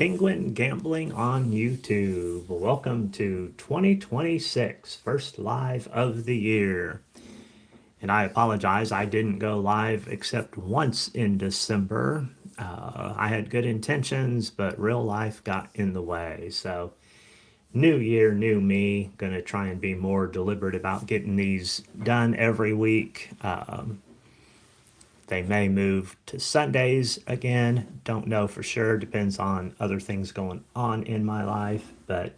Penguin Gambling on YouTube. Welcome to 2026, first live of the year. And I apologize, I didn't go live except once in December. I had good intentions, but real life got in the way. So, new year, new me. Gonna try and be more deliberate about getting these done every week. They may move to Sundays again. Don't know for sure. Depends on other things going on in my life. But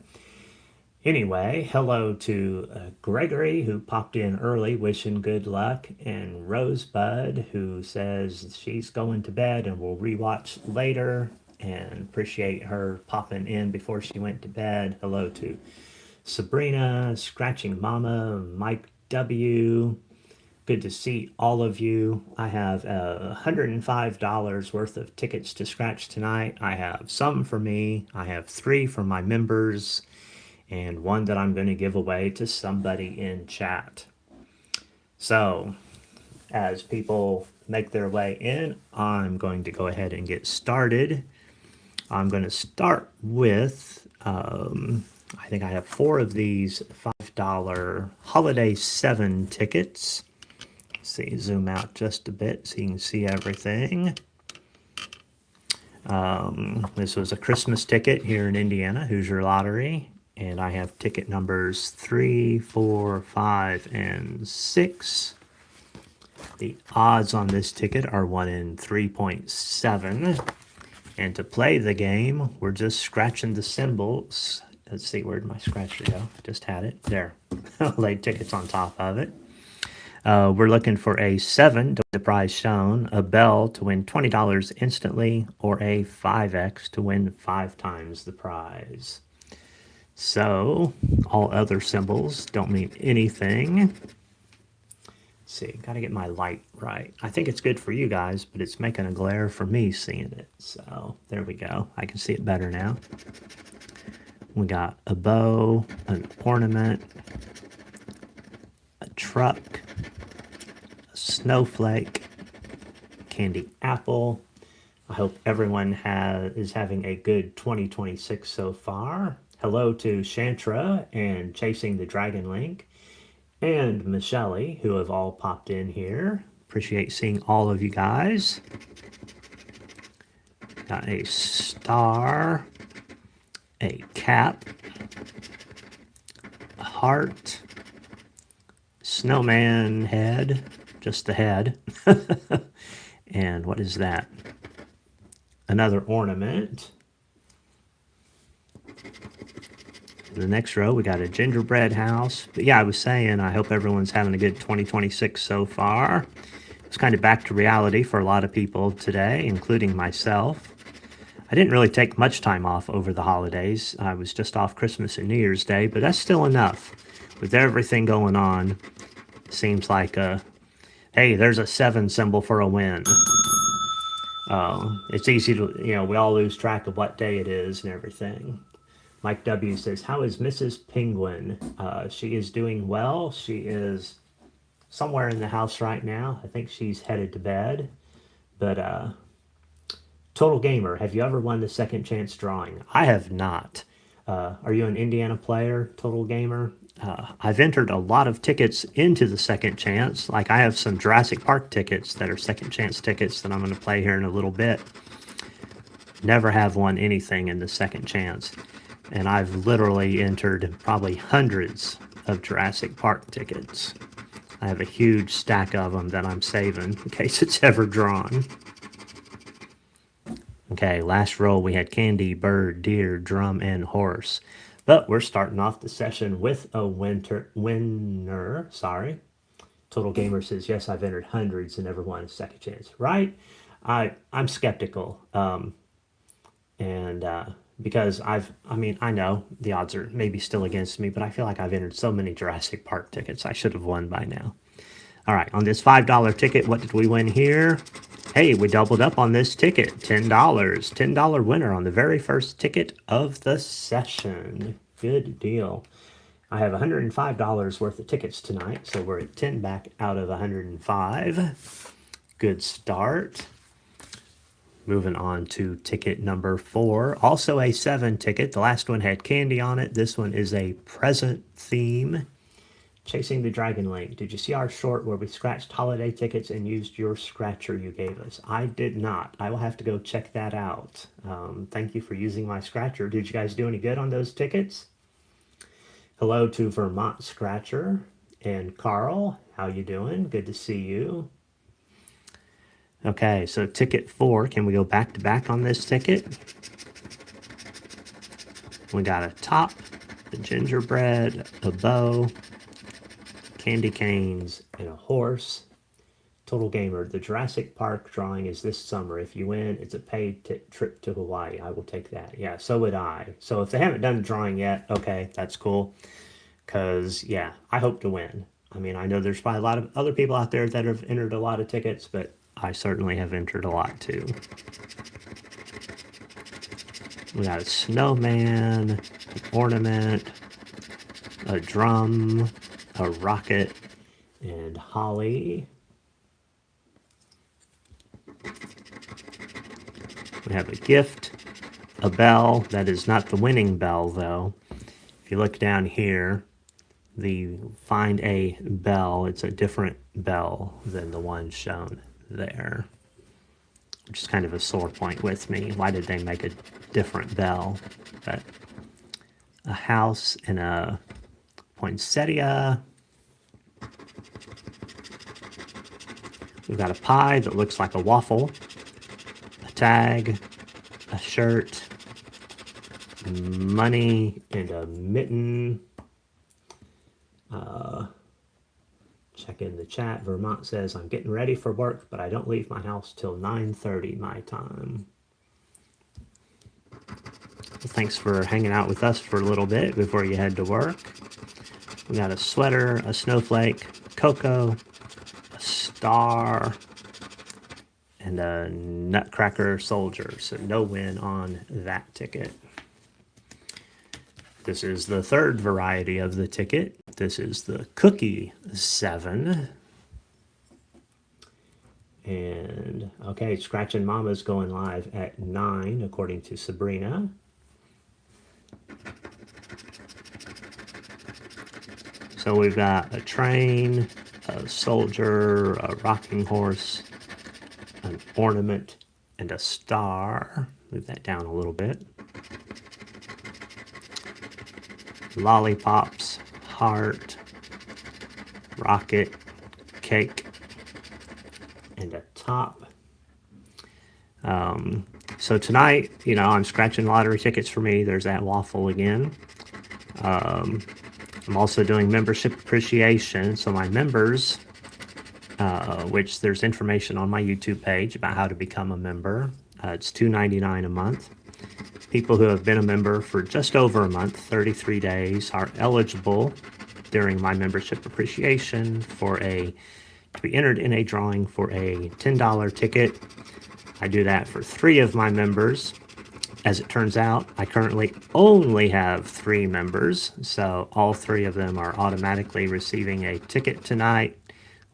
anyway, hello to Gregory, who popped in early, wishing good luck, and Rosebud, who says she's going to bed and will rewatch later. And appreciate her popping in before she went to bed. Hello to Sabrina, Scratching Mama, Mike W. Good to see all of you. I have $105 worth of tickets to scratch tonight. I have some for me. I have 3 for my members and 1 that I'm going to give away to somebody in chat. So, as people make their way in, I'm going to go ahead and get started. I'm going to start with, I think I have 4 of these $5 Holiday 7 tickets. See, zoom out just a bit so you can see everything. This was a Christmas ticket here in Indiana, Hoosier Lottery, and I have ticket numbers 3, 4, 5, and 6. The odds on this ticket are 1 in 3.7. And to play the game, we're just scratching the symbols. Let's see, where'd my scratcher go? Just had it. There. Laid tickets on top of it. We're looking for a 7 to win the prize shown, a bell to win $20 instantly, or a 5x to win 5 times the prize. So, all other symbols don't mean anything. Let's see, gotta get my light right. I think it's good for you guys, but it's making a glare for me seeing it. So, there we go. I can see it better now. We got a bow, an ornament, a truck, snowflake, candy apple. I hope everyone is having a good 2026 so far. Hello to Shantra and Chasing the Dragon Link and Michelle, who have all popped in here. Appreciate seeing all of you guys. Got a star, a cap, a heart, snowman head, just the head. And what is that? Another ornament. In the next row, we got a gingerbread house. But yeah, I was saying, I hope everyone's having a good 2026 so far. It's kind of back to reality for a lot of people today, including myself. I didn't really take much time off over the holidays. I was just off Christmas and New Year's Day, but that's still enough. With everything going on, seems like hey, there's a 7 symbol for a win. It's easy to, we all lose track of what day it is and everything. Mike W. says, how is Mrs. Penguin? She is doing well. She is somewhere in the house right now. I think she's headed to bed. But Total Gamer, have you ever won the second chance drawing? I have not. Are you an Indiana player, Total Gamer? I've entered a lot of tickets into the second chance. Like I have some Jurassic Park tickets that are second chance tickets that I'm going to play here in a little bit. Never have won anything in the second chance. And I've literally entered probably hundreds of Jurassic Park tickets. I have a huge stack of them that I'm saving in case it's ever drawn. Okay, last roll we had candy, bird, deer, drum, and horse. But we're starting off the session with a winner. Sorry. Total Gamer says, yes, I've entered hundreds and never won a second chance. Right? I'm skeptical. Because I know the odds are maybe still against me, but I feel like I've entered so many Jurassic Park tickets. I should have won by now. All right, on this $5 ticket, what did we win here? Hey, we doubled up on this ticket, $10. $10 winner on the very first ticket of the session. Good deal. I have $105 worth of tickets tonight, so we're at 10 back out of 105. Good start. Moving on to ticket number 4, also a 7 ticket. The last one had candy on it. This one is a present theme. Chasing the Dragon Link. Did you see our short where we scratched holiday tickets and used your scratcher you gave us? I did not. I will have to go check that out. Thank you for using my scratcher. Did you guys do any good on those tickets? Hello to Vermont Scratcher and Carl. How you doing? Good to see you. Okay, so ticket 4. Can we go back to back on this ticket? We got a top, a gingerbread, a bow, candy canes, and a horse. Total Gamer, the Jurassic Park drawing is this summer. If you win, it's a paid trip to Hawaii. I will take that. Yeah, so would I. So if they haven't done a drawing yet, okay, that's cool. Because, yeah, I hope to win. I mean, I know there's probably a lot of other people out there that have entered a lot of tickets, but I certainly have entered a lot too. We got a snowman, an ornament, a drum, a rocket, and holly. We have a gift, a bell. That is not the winning bell, though. If you look down here, find a bell. It's a different bell than the one shown there, which is kind of a sore point with me. Why did they make a different bell? But a house and a poinsettia. We've got a pie that looks like a waffle, a tag, a shirt, money, and a mitten. Check in the chat. Vermont says, I'm getting ready for work, but I don't leave my house till 9:30 my time. Well, thanks for hanging out with us for a little bit before you head to work. We got a sweater, a snowflake, cocoa, a star, and a nutcracker soldier. So no win on that ticket. This is the third variety of the ticket. This is the Cookie 7. And, okay, Scratchin' Mama's going live at 9, according to Sabrina. So we've got a train, a soldier, a rocking horse, an ornament, and a star. Move that down a little bit. Lollipops, heart, rocket, cake, and a top. So tonight, you know, I'm scratching lottery tickets for me. There's that waffle again. I'm also doing membership appreciation. So my members, which there's information on my YouTube page about how to become a member. It's $2.99 a month. People who have been a member for just over a month, 33 days, are eligible during my membership appreciation to be entered in a drawing for a $10 ticket. I do that for 3 of my members. As it turns out, I currently only have 3 members, so all 3 of them are automatically receiving a ticket tonight.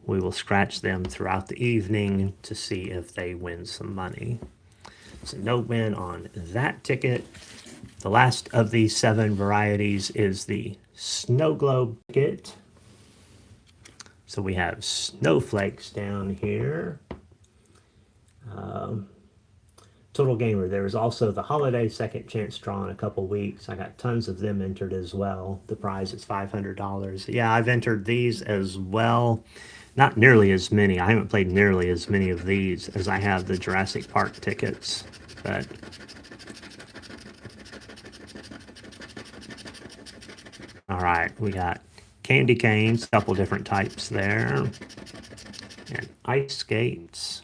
We will scratch them throughout the evening to see if they win some money. So no win on that ticket. The last of these 7 varieties is the snow globe ticket. So we have snowflakes down here. Total Gamer, there is also the holiday second chance draw in a couple weeks. I got tons of them entered as well. The prize is $500. Yeah, I've entered these as well. Not nearly as many. I haven't played nearly as many of these as I have the Jurassic Park tickets. But all right, we got candy canes, a couple different types there, and ice skates.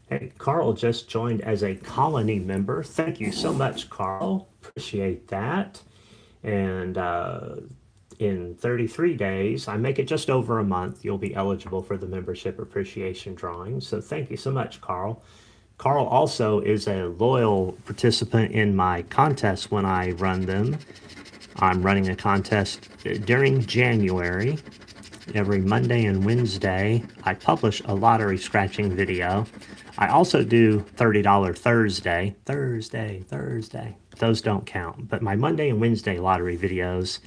Hey, Carl just joined as a colony member. Thank you so much, Carl. Appreciate that. And in 33 days, I make it just over a month, you'll be eligible for the membership appreciation drawing. So thank you so much, Carl. Carl also is a loyal participant in my contests when I run them. I'm running a contest during January. Every Monday and Wednesday, I publish a lottery scratching video I also do $30 Thursday. Those don't count. But my Monday and Wednesday lottery videos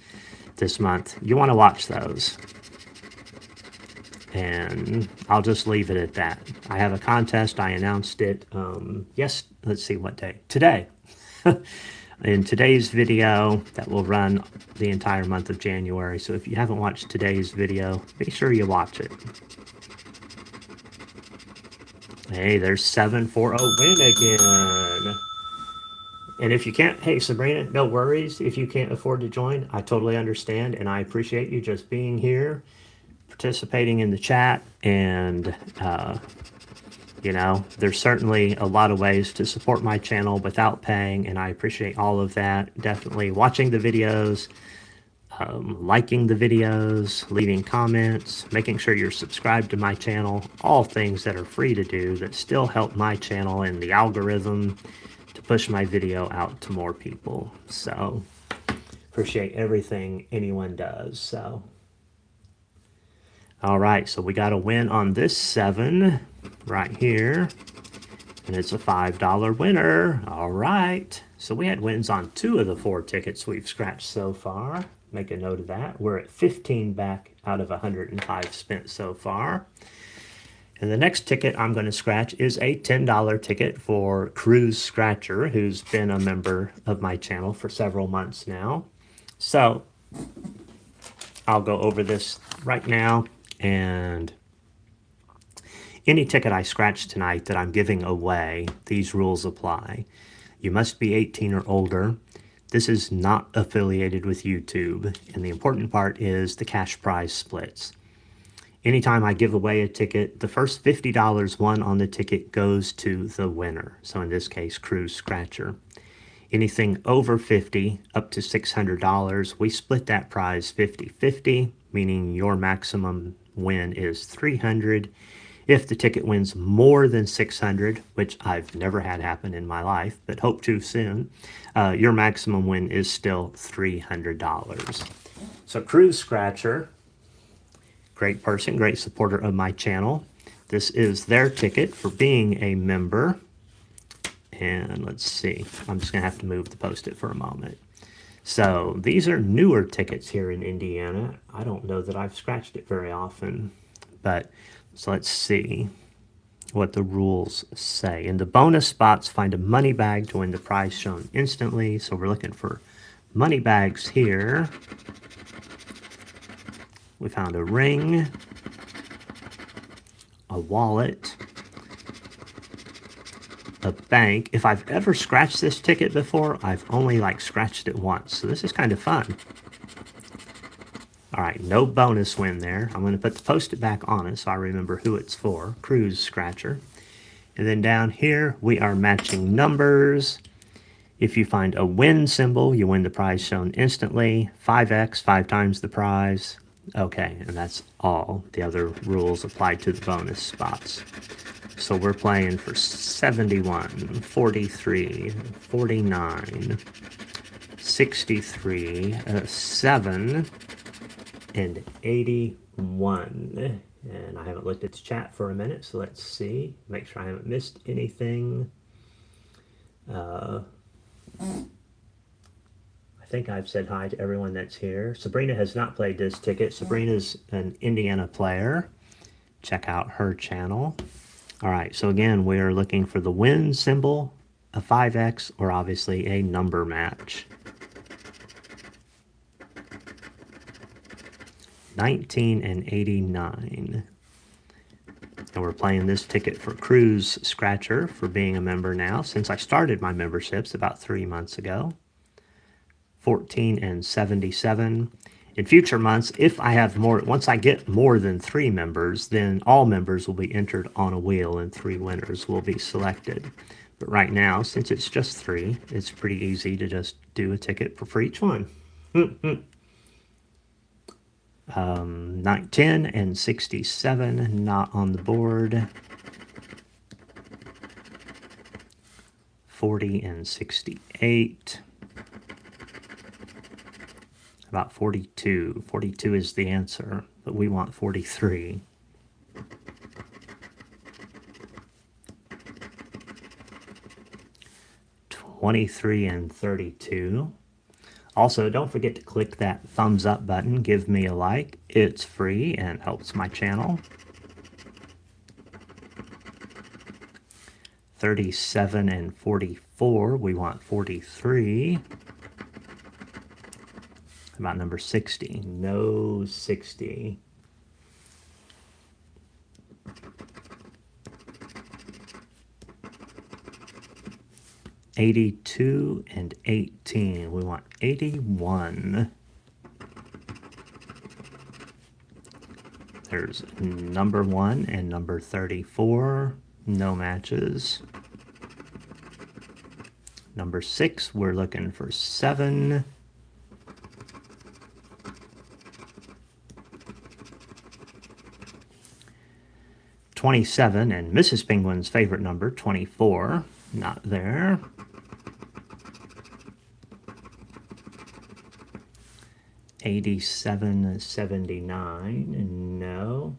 this month, you want to watch those. And I'll just leave it at that. I have a contest. I announced it, yes, let's see what day. Today. In today's video that will run the entire month of January. So if you haven't watched today's video, be sure you watch it. Hey, there's 740 win again. And if you can't, hey, Sabrina, no worries. If you can't afford to join, I totally understand. And I appreciate you just being here, participating in the chat. And, you know, there's certainly a lot of ways to support my channel without paying. And I appreciate all of that. Definitely watching the videos, liking the videos, leaving comments, making sure you're subscribed to my channel, all things that are free to do that still help my channel and the algorithm to push my video out to more people. So appreciate everything anyone does. So all right, so we got a win on this 7 right here, and it's a $5 winner. All right, so we had wins on 2 of the 4 tickets we've scratched so far. Make a note of that. We're at 15 back out of 105 spent so far. And the next ticket I'm going to scratch is a $10 ticket for Cruise Scratcher, who's been a member of my channel for several months now. So I'll go over this right now. And any ticket I scratch tonight that I'm giving away, these rules apply. You must be 18 or older. This is not affiliated with YouTube. And the important part is the cash prize splits. Anytime I give away a ticket, the first $50 won on the ticket goes to the winner. So in this case, Cruise Scratcher. Anything over 50 up to $600, we split that prize 50-50, meaning your maximum win is 300. If the ticket wins more than 600, which I've never had happen in my life, but hope to soon, your maximum win is still $300. So Cruise Scratcher, great person, great supporter of my channel. This is their ticket for being a member. And let's see, I'm just gonna have to move the post-it for a moment. So these are newer tickets here in Indiana. I don't know that I've scratched it very often, but so let's see what the rules say. In the bonus spots, find a money bag to win the prize shown instantly. So we're looking for money bags here. We found a ring, a wallet, a bank. If I've ever scratched this ticket before, I've only scratched it once. So this is kind of fun. All right, no bonus win there. I'm going to put the post-it back on it so I remember who it's for, Cruise Scratcher. And then down here, we are matching numbers. If you find a win symbol, you win the prize shown instantly. 5x, 5 times the prize. Okay, and that's all. The other rules apply to the bonus spots. So we're playing for 71, 43, 49, 63, 7, and 81. And I haven't looked at the chat for a minute, so let's see. Make sure I haven't missed anything. I think I've said hi to everyone that's here. Sabrina has not played this ticket. Sabrina's an Indiana player. Check out her channel. All right, so again, we are looking for the win symbol, a 5x, or obviously a number match. 19 and 89. And we're playing this ticket for Cruise Scratcher for being a member now, since I started my memberships about 3 months ago. 14 and 77. In future months, if I have more, once I get more than 3 members, then all members will be entered on a wheel and 3 winners will be selected. But right now, since it's just 3, it's pretty easy to just do a ticket for each one. 10 and 67, not on the board. 40 and 68. About 42. 42 is the answer, but we want 43. 23 and 32. Also, don't forget to click that thumbs up button. Give me a like. It's free and helps my channel. 37 and 44. We want 43. How about number 60? No 60. 82 and 18. We want 81. There's number 1 and number 34. No matches. Number 6, we're looking for 7. $27 and Mrs. Penguin's favorite number, 24. Not there. $87.79. No.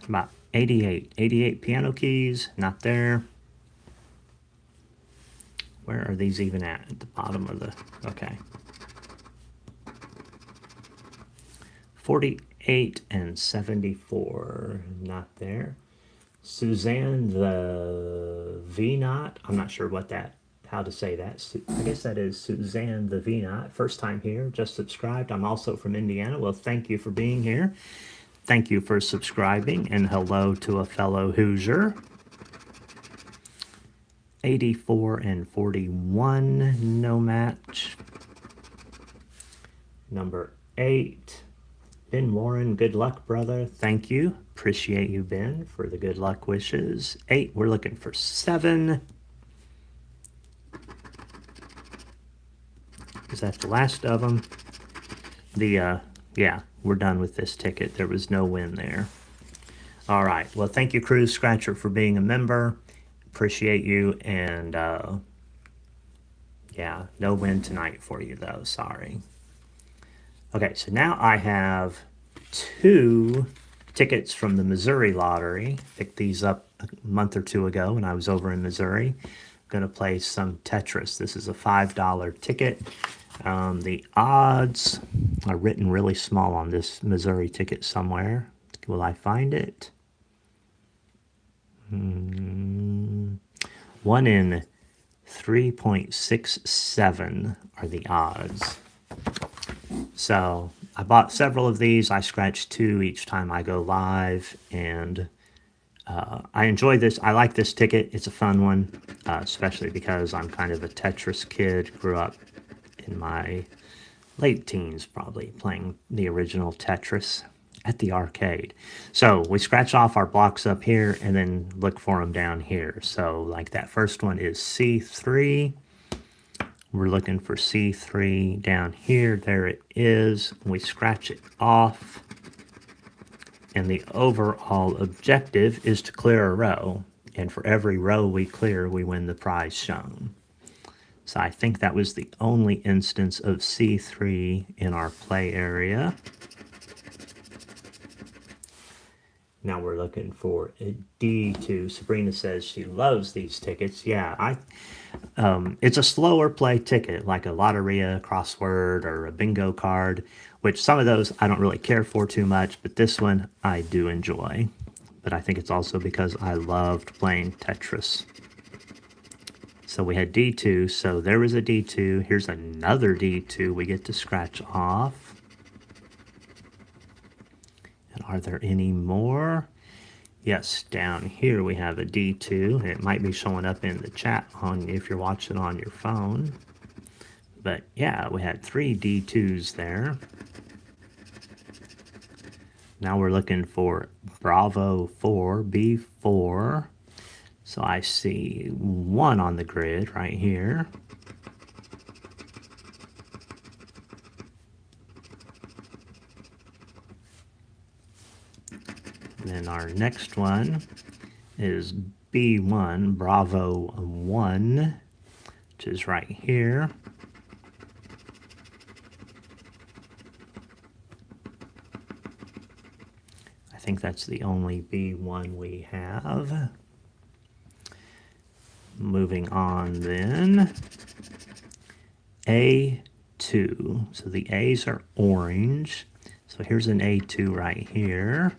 About 88. 88 piano keys. Not there. Where are these even at? At the bottom of the... Okay. 48 and 74. Not there. Suzanne the V-Knot. I'm not sure how to say that. I guess that is Suzanne the V-Knot. First time here, just subscribed. I'm also from Indiana. Well, thank you for being here. Thank you for subscribing, and hello to a fellow Hoosier. 84 and 41, no match. Number 8. Ben Warren, good luck, brother. Thank you. Appreciate you, Ben, for the good luck wishes. 8, we're looking for 7. Is that the last of them? Yeah, we're done with this ticket. There was no win there. All right. Well, thank you, Cruise Scratcher, for being a member. Appreciate you. And, yeah, no win tonight for you, though. Sorry. Okay, so now I have 2 tickets from the Missouri Lottery. Picked these up a month or 2 ago when I was over in Missouri. I'm going to play some Tetris. This is a $5 ticket. The odds are written really small on this Missouri ticket somewhere. Will I find it? 1 in 3.67 are the odds. So I bought several of these. I scratch 2 each time I go live, and I enjoy this. I like this ticket. It's a fun one, especially because I'm kind of a Tetris kid. Grew up in my late teens, probably, playing the original Tetris at the arcade. So we scratch off our blocks up here and then look for them down here. So like that first one is C3. We're looking for C3 down here. There it is. We scratch it off. And the overall objective is to clear a row. And for every row we clear, we win the prize shown. So I think that was the only instance of C3 in our play area. Now we're looking for a D2. Sabrina says she loves these tickets. Yeah, it's a slower play ticket, like a Lotteria crossword or a bingo card, which some of those I don't really care for too much, but this one I do enjoy. But I think it's also because I loved playing Tetris. So we had D2, so there was a D2. Here's another D2 we get to scratch off. And are there any more? Yes, down here we have a D2. It might be showing up in the chat if you're watching on your phone. But yeah, we had 3 D2s there. Now we're looking for Bravo 4, B4. So I see 1 on the grid right here. And then our next one is B1, Bravo 1, which is right here. I think that's the only B1 we have. Moving on then. A2. So the A's are orange. So here's an A2 right here.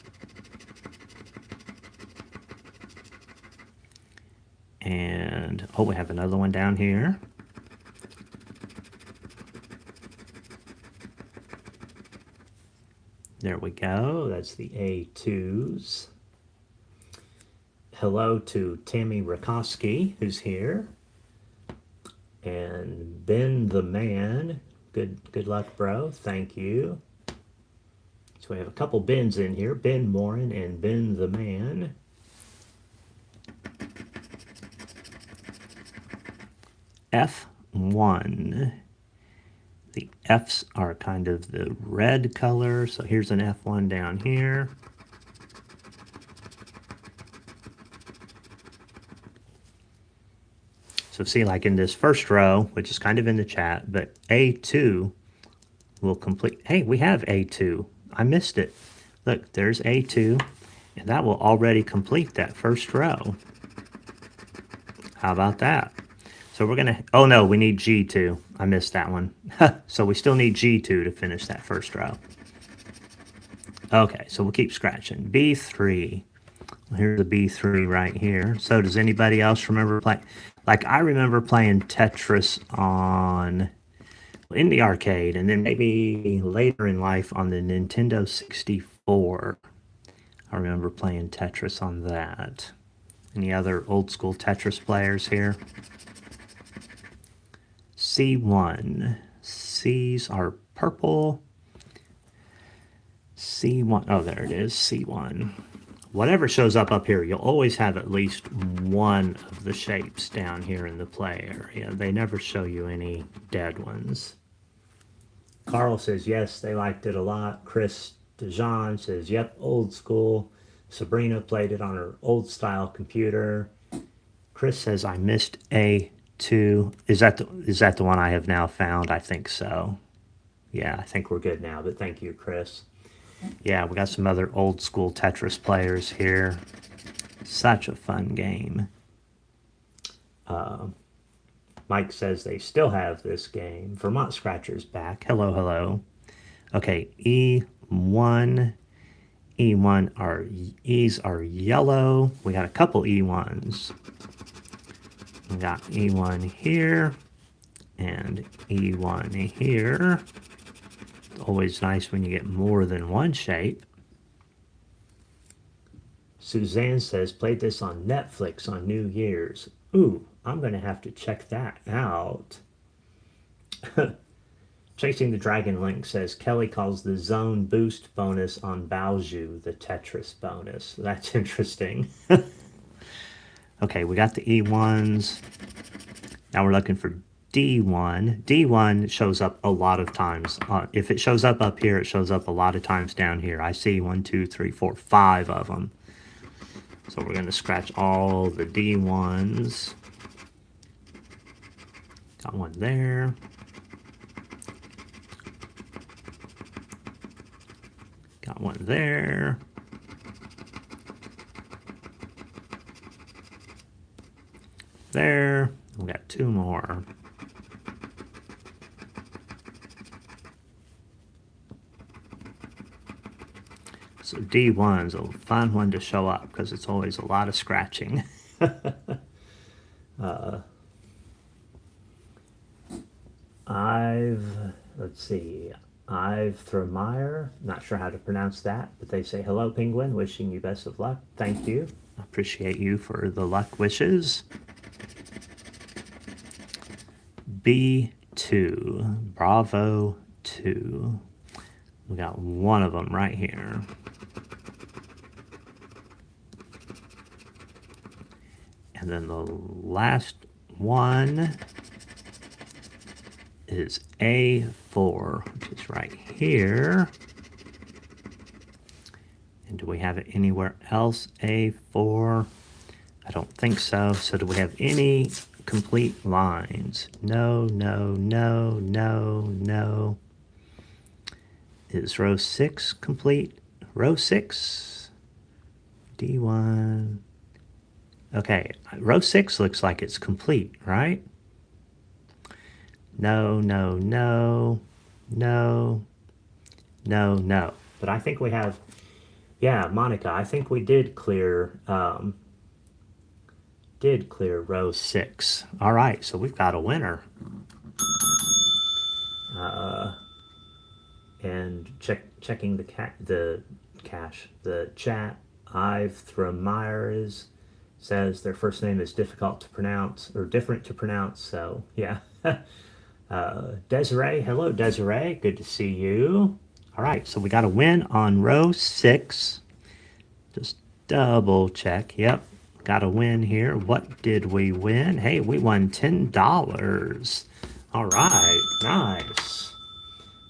And, oh, we have another one down here. There we go. That's the A2s. Hello to Tammy Rakowski, who's here. And Ben the Man. Good luck, bro. Thank you. So we have a couple Bens in here. Ben Morin and Ben the Man. F1. The F's are kind of the red color. So here's an F1 down here. So see, like in this first row, which is kind of in the chat, but A2 will complete. Hey, we have A2. I missed it. Look, there's A2, and that will already complete that first row. How about that? So we're going to, oh no, we need G2. I missed that one. So we still need G2 to finish that first row. Okay, so we'll keep scratching. B3. Here's the B3 right here. So does anybody else remember playing? Like I remember playing Tetris in the arcade, and then maybe later in life on the Nintendo 64. I remember playing Tetris on that. Any other old school Tetris players here? C1. C's are purple. C1. Oh, there it is. C1. Whatever shows up here, you'll always have at least one of the shapes down here in the play area. They never show you any dead ones. Carl says, yes, they liked it a lot. Chris DeJean says, yep, old school. Sabrina played it on her old style computer. Chris says, I missed A2. Is that the one I have now found? I think so. Yeah, I think we're good now, but thank you, Chris. Yeah, we got some other old school Tetris players here. Such a fun game. Mike says they still have this game. Vermont Scratcher's back. Hello, hello. Okay, E1. E's are yellow. We got a couple E1s. We got E1 here and E1 here. Always nice when you get more than one shape. Suzanne says, played this on Netflix on New Year's. Ooh, I'm going to have to check that out. Chasing the Dragon Link says, Kelly calls the zone boost bonus on Baoju the Tetris bonus. That's interesting. Okay, we got the E1s. Now we're looking for D1. D1 shows up a lot of times. If it shows up here, it shows up a lot of times down here. I see 1, 2, 3, 4, 5 of them. So we're going to scratch all the D1s. Got one there. Got one there. There. We got two more. So D1's a fun one to show up because it's always a lot of scratching. Let's see, I've Thromeyer, not sure how to pronounce that, but they say, hello, Penguin, wishing you best of luck. Thank you. I appreciate you for the luck wishes. B2, Bravo 2. We got one of them right here. And then the last one is A4, which is right here. And do we have it anywhere else? A4? I don't think so. So do we have any complete lines? No, no, no, no, no. Is row 6 complete? Row 6? D1. Okay, row 6 looks like it's complete, right? No, no, no, no, no, no. But I think we have, yeah, Monica, I think we did clear row 6. All right, so we've got a winner. And checking the chat. I've thrown Myers says their first name is difficult to pronounce or different to pronounce. So yeah. Desiree, hello Desiree, good to see you. All right, so we got a win on row 6. Just double check. Yep, got a win here. What did we win? Hey, we won $10. All right, nice.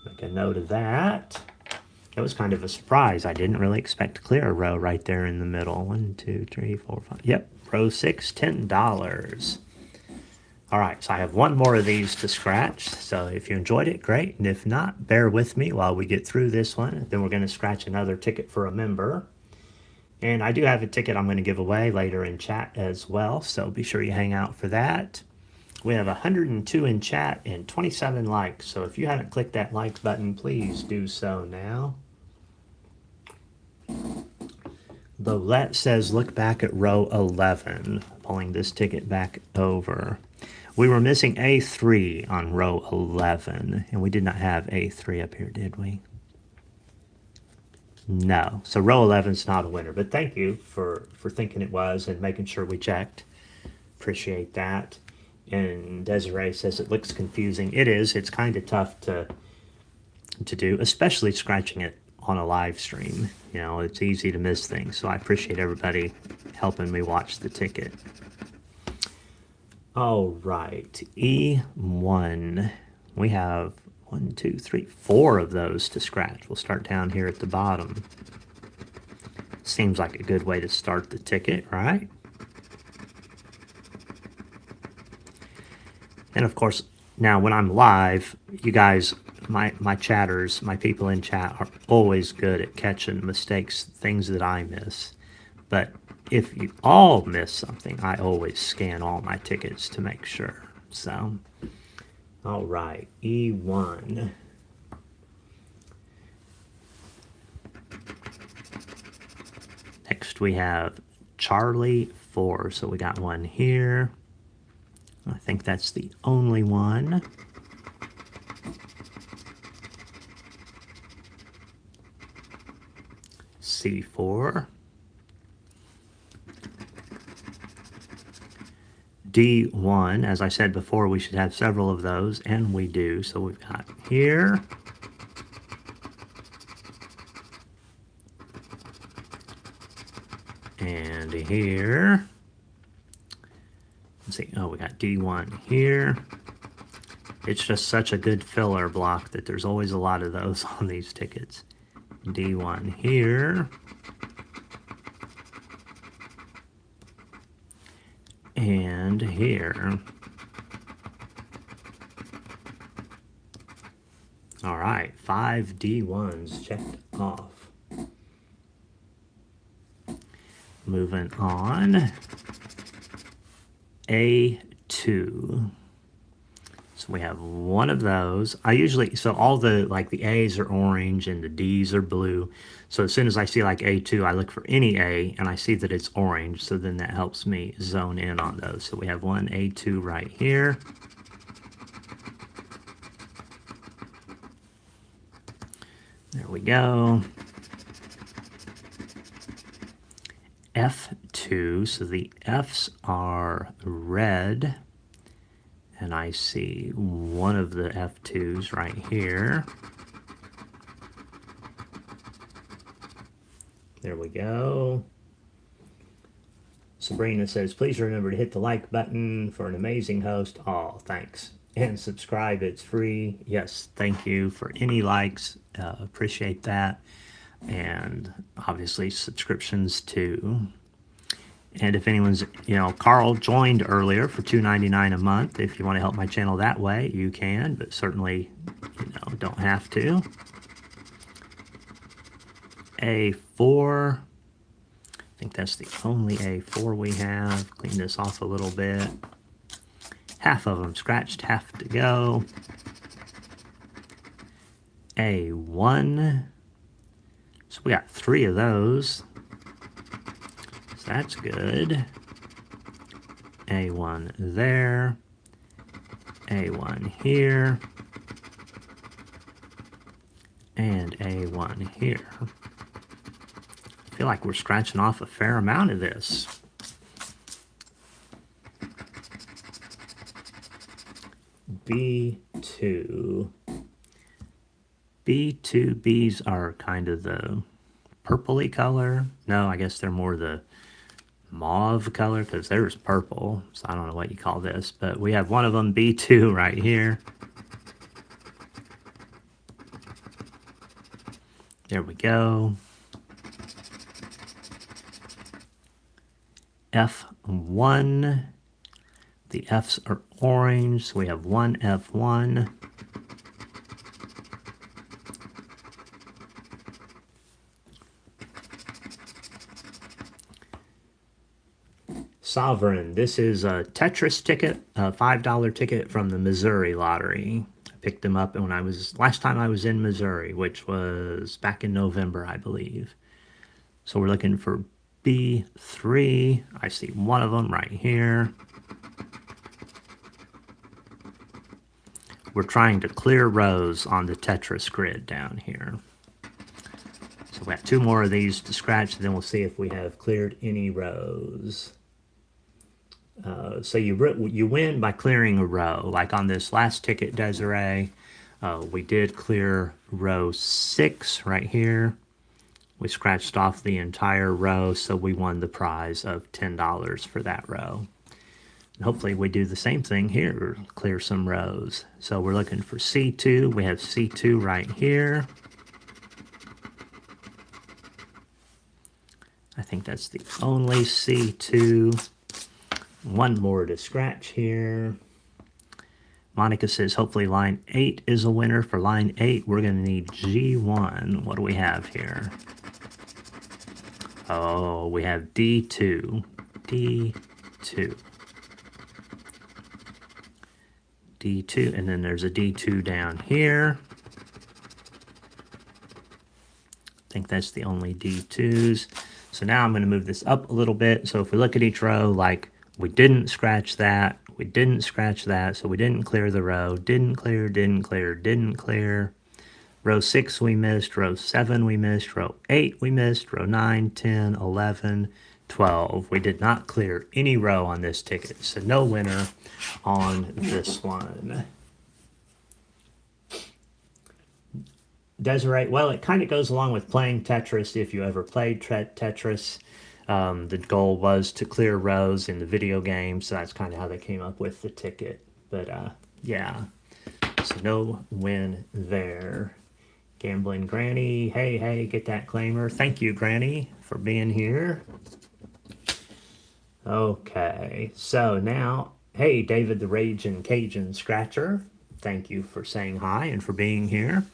Make a note of that. It was kind of a surprise. I didn't really expect to clear a row right there in the middle. 1, 2, 3, 4, 5. Yep, row 6, $10. All right, so I have one more of these to scratch. So if you enjoyed it, great. And if not, bear with me while we get through this one. Then we're going to scratch another ticket for a member. And I do have a ticket I'm going to give away later in chat as well. So be sure you hang out for that. We have 102 in chat and 27 likes. So if you haven't clicked that like button, please do so now. Lolette says, look back at row 11, pulling this ticket back over. We were missing A3 on row 11, and we did not have A3 up here, did we? No. So row 11 is not a winner, but thank you for thinking it was and making sure we checked. Appreciate that. And Desiree says it looks confusing. It is. It's kind of tough to do, especially scratching it on a live stream. You know, it's easy to miss things. So I appreciate everybody helping me watch the ticket. All right, E1. We have 1, 2, 3, 4 of those to scratch. We'll start down here at the bottom. Seems like a good way to start the ticket, right? And of course, now when I'm live, you guys, my chatters, my people in chat are always good at catching mistakes, things that I miss. But if you all miss something, I always scan all my tickets to make sure. So, all right, E1. Next we have Charlie 4. So we got one here. I think that's the only one. C4. D1, as I said before, we should have several of those, and we do. So we've got here. And here. Let's see. Oh, we got D1 here. It's just such a good filler block that there's always a lot of those on these tickets. D1 here. And here. All right, 5 D1s checked off. Moving on. A2. So we have one of those. I usually, so all the, like the A's are orange and the D's are blue. So as soon as I see like A2, I look for any A and I see that it's orange. So then that helps me zone in on those. So we have one A2 right here. There we go. F2, so the F's are red. And I see one of the F2s right here. There we go. Sabrina says, please remember to hit the like button for an amazing host. Oh, thanks. And subscribe, it's free. Yes, thank you for any likes. Appreciate that. And obviously subscriptions too. And if anyone's, you know, Carl joined earlier for $2.99 a month. If you want to help my channel that way, you can, but certainly, you know, don't have to. A4. I think that's the only A4 we have. Clean this off a little bit. Half of them scratched, half to go. A1. So we got 3 of those. So that's good. A1 there. A1 here. And A1 here. I feel like we're scratching off a fair amount of this. B2. B2Bs are kind of the purpley color. No, I guess they're more the mauve color because there's purple. So I don't know what you call this, but we have one of them, B2, right here. There we go. F1. The F's are orange, so we have one F1. Sovereign. This is a Tetris ticket, a $5 ticket from the Missouri lottery. I picked them up when last time I was in Missouri, which was back in November, I believe. So we're looking for B3. I see one of them right here. We're trying to clear rows on the Tetris grid down here. So we got 2 more of these to scratch, and then we'll see if we have cleared any rows. So you win by clearing a row. Like on this last ticket, Desiree, we did clear row 6 right here. We scratched off the entire row, so we won the prize of $10 for that row. And hopefully we do the same thing here, clear some rows. So we're looking for C2. We have C2 right here. I think that's the only C2. 1 more to scratch here. Monica says hopefully line 8 is a winner. For line 8, we're going to need G1. What do we have here? Oh, we have D2. D2. D2, and then there's a D2 down here. I think that's the only D2s. So now I'm going to move this up a little bit. So if we look at each row, like we didn't scratch that, we didn't scratch that, so we didn't clear the row, didn't clear, didn't clear, didn't clear. Row 6 we missed, row 7 we missed, row 8 we missed, row 9, 10, 11, 12. We did not clear any row on this ticket, so no winner on this one. Desiree, well, it kind of goes along with playing Tetris. If you ever played Tetris, the goal was to clear rows in the video game, so that's kind of how they came up with the ticket. But yeah, so no win there. Gambling Granny, hey, get that claimer. Thank you, Granny, for being here. Okay, so now, hey, David the Raging Cajun Scratcher, thank you for saying hi and for being here.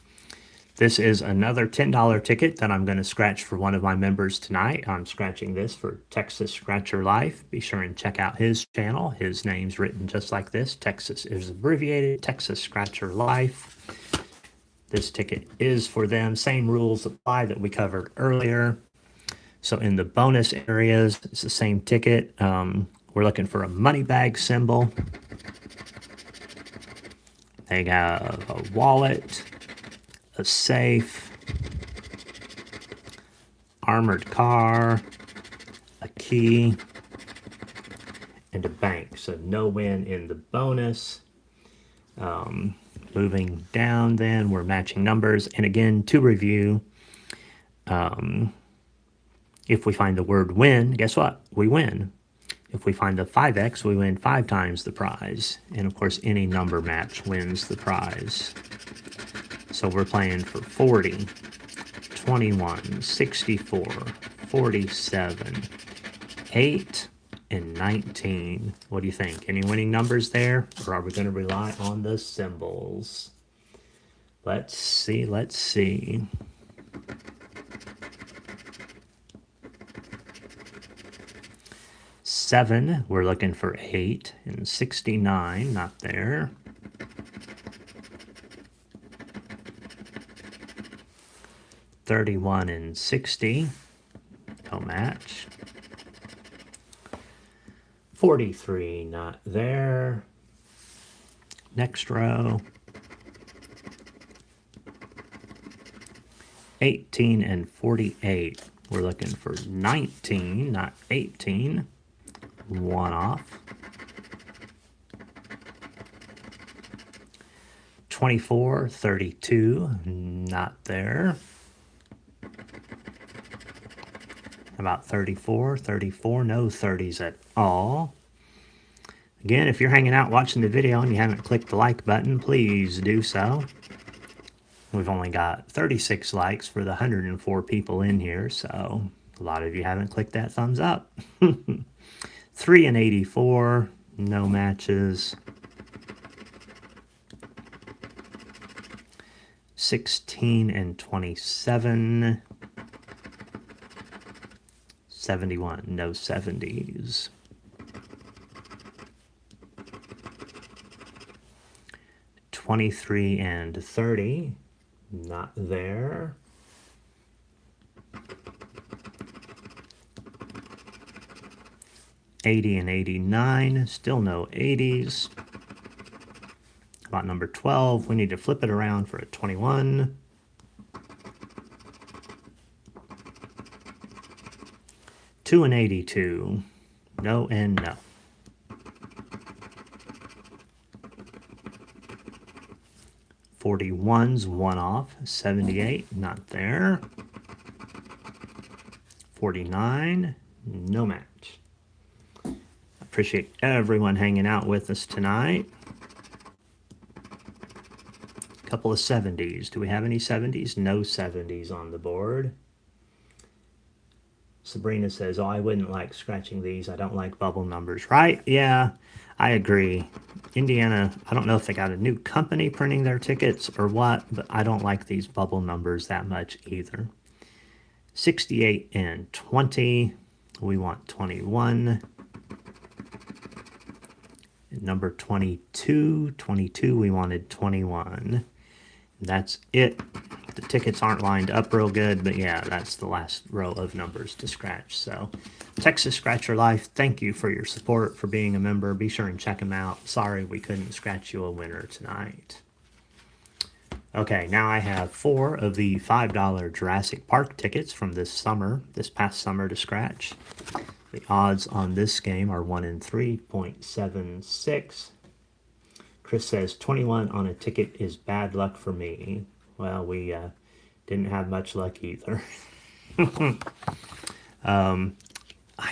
This is another $10 ticket that I'm going to scratch for one of my members tonight. I'm scratching this for Texas Scratcher Life. Be sure and check out his channel. His name's written just like this. Texas is abbreviated, Texas Scratcher Life. This ticket is for them. Same rules apply that we covered earlier. So in the bonus areas, it's the same ticket. We're looking for a money bag symbol. They have a wallet, a safe, armored car, a key, and a bank. So no win in the bonus. Moving down then, we're matching numbers. And again, to review, if we find the word win, guess what? We win. If we find the 5x, we win 5 times the prize. And of course, any number match wins the prize. So we're playing for 40, 21, 64, 47, 8, and 19. What do you think? Any winning numbers there? Or are we going to rely on the symbols? Let's see. 7, we're looking for 8. And 69, not there. 31 and 60, no match. 43, not there. Next row. 18 and 48. We're looking for 19, not 18. 1 off. 24, 32, not there. About 34, 34, no 30s at all. Again, if you're hanging out watching the video and you haven't clicked the like button, please do so. We've only got 36 likes for the 104 people in here, so a lot of you haven't clicked that thumbs up. 3 and 84, no matches. 16 and 27. 71, no 70s. 23 and 30, not there. 80 and 89, still no 80s. About number 12, we need to flip it around for a 21. 2 and 82, no and no. 41's 1 off, 78, not there. 49, no match. Appreciate everyone hanging out with us tonight. Couple of 70s. Do we have any 70s? No 70s on the board. Sabrina says, oh, I wouldn't like scratching these. I don't like bubble numbers. Right? Yeah, I agree. Indiana, I don't know if they got a new company printing their tickets or what, but I don't like these bubble numbers that much either. 68 and 20. We want 21. Number 22. 22, we wanted 21. That's it. The tickets aren't lined up real good, but yeah, that's the last row of numbers to scratch. So, Texas Scratcher Life, thank you for your support, for being a member. Be sure and check them out. Sorry we couldn't scratch you a winner tonight. Okay, now I have 4 of the $5 Jurassic Park tickets from this past summer to scratch. The odds on this game are 1 in 3.76. Chris says 21 on a ticket is bad luck for me. Well, we didn't have much luck either. I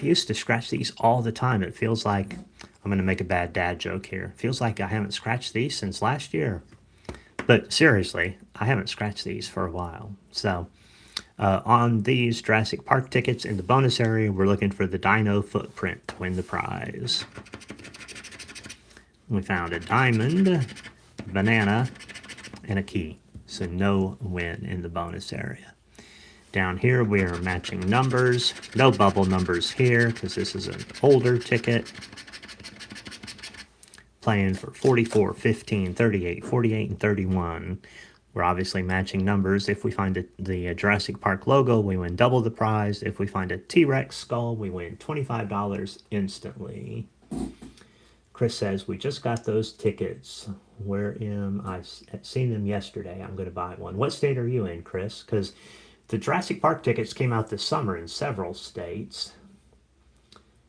used to scratch these all the time. It feels like, I'm going to make a bad dad joke here. It feels like I haven't scratched these since last year. But seriously, I haven't scratched these for a while. So on these Jurassic Park tickets in the bonus area, we're looking for the Dino footprint to win the prize. We found a diamond, banana, and a key. So no win in the bonus area. Down here we are matching numbers. No bubble numbers here because this is an older ticket. Playing for 44, 15, 38, 48, and 31. We're obviously matching numbers. If we find the Jurassic Park logo, we win double the prize. If we find a T-Rex skull, we win $25 instantly. Chris says, we just got those tickets. Where am I? Seen them yesterday. I'm going to buy one. What state are you in, Chris? Because the Jurassic Park tickets came out this summer in several states.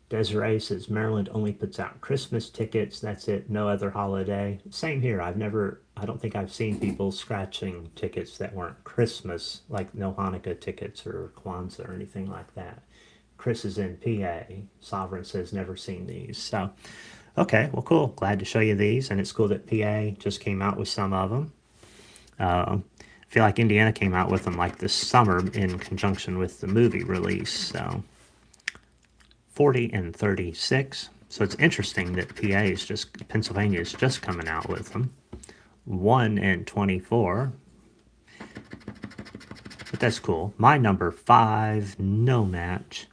Desiree says, Maryland only puts out Christmas tickets. That's it. No other holiday. Same here. I don't think I've seen people scratching tickets that weren't Christmas, like no Hanukkah tickets or Kwanzaa or anything like that. Chris is in PA. Sovereign says, never seen these. So, okay, well, cool. Glad to show you these. And it's cool that PA just came out with some of them. I feel like Indiana came out with them like this summer in conjunction with the movie release. So 40 and 36. So it's interesting that Pennsylvania is just coming out with them. 1 and 24. But that's cool. My number 5, no match.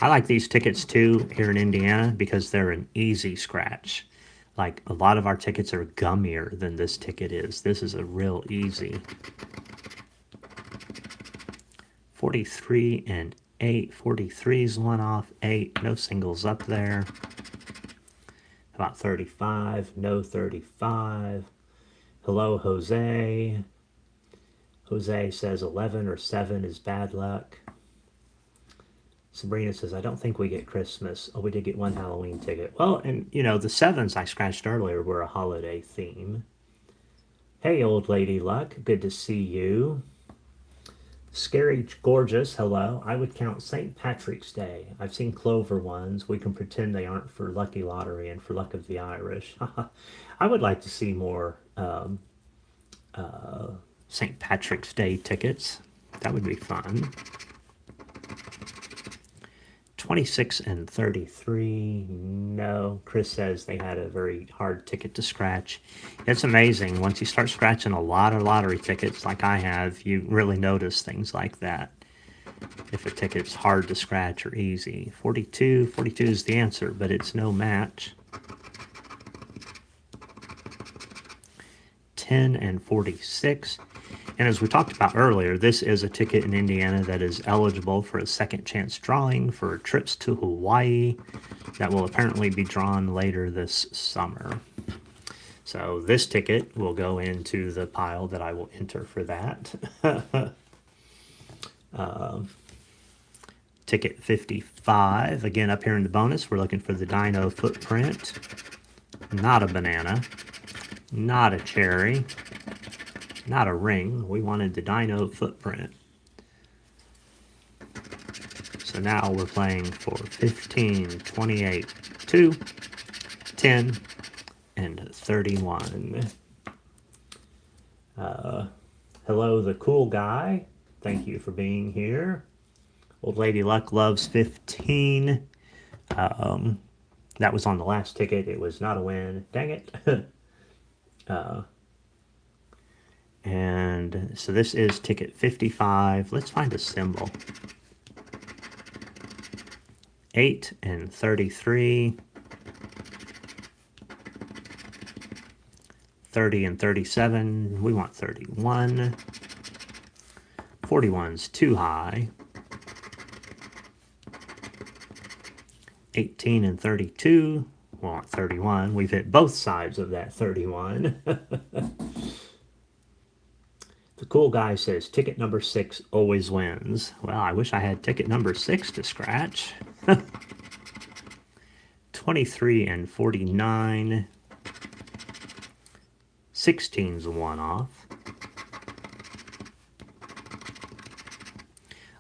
I like these tickets too here in Indiana because they're an easy scratch. Like a lot of our tickets are gummier than this ticket is. This is a real easy. 43 and 8. 43 is one off. 8, no singles up there. About 35, no 35. Hello, Jose. Jose says 11 or 7 is bad luck. Sabrina says, I don't think we get Christmas. Oh, we did get one Halloween ticket. Well, and you know, the 7s I scratched earlier were a holiday theme. Hey, old lady luck, good to see you. Scary Gorgeous, hello. I would count St. Patrick's Day. I've seen Clover ones. We can pretend they aren't for Lucky Lottery and for Luck of the Irish. I would like to see more St. Patrick's Day tickets. That would be fun. 26 and 33, no. Chris says they had a very hard ticket to scratch. It's amazing. Once you start scratching a lot of lottery tickets like I have, you really notice things like that. If a ticket's hard to scratch or easy. 42 is the answer, but it's no match. 10 and 46. And as we talked about earlier, this is a ticket in Indiana that is eligible for a second chance drawing for trips to Hawaii that will apparently be drawn later this summer. So this ticket will go into the pile that I will enter for that. Ticket 55, again up here in the bonus, we're looking for the dino footprint. Not a banana, not a cherry, not a ring. We wanted the dino footprint. So now we're playing for 15, 28, 2, 10, and 31. Hello, the cool guy. Thank you for being here. Old Lady Luck loves 15. That was on the last ticket. It was not a win. Dang it. And so this is ticket 55. Let's find a symbol. 8 and 33. 30 and 37. We want 31. 41's too high. 18 and 32. We want 31. We've hit both sides of that 31. The cool guy says ticket number 6 always wins. Well, I wish I had ticket number 6 to scratch. 23 and 49. 16's a one-off.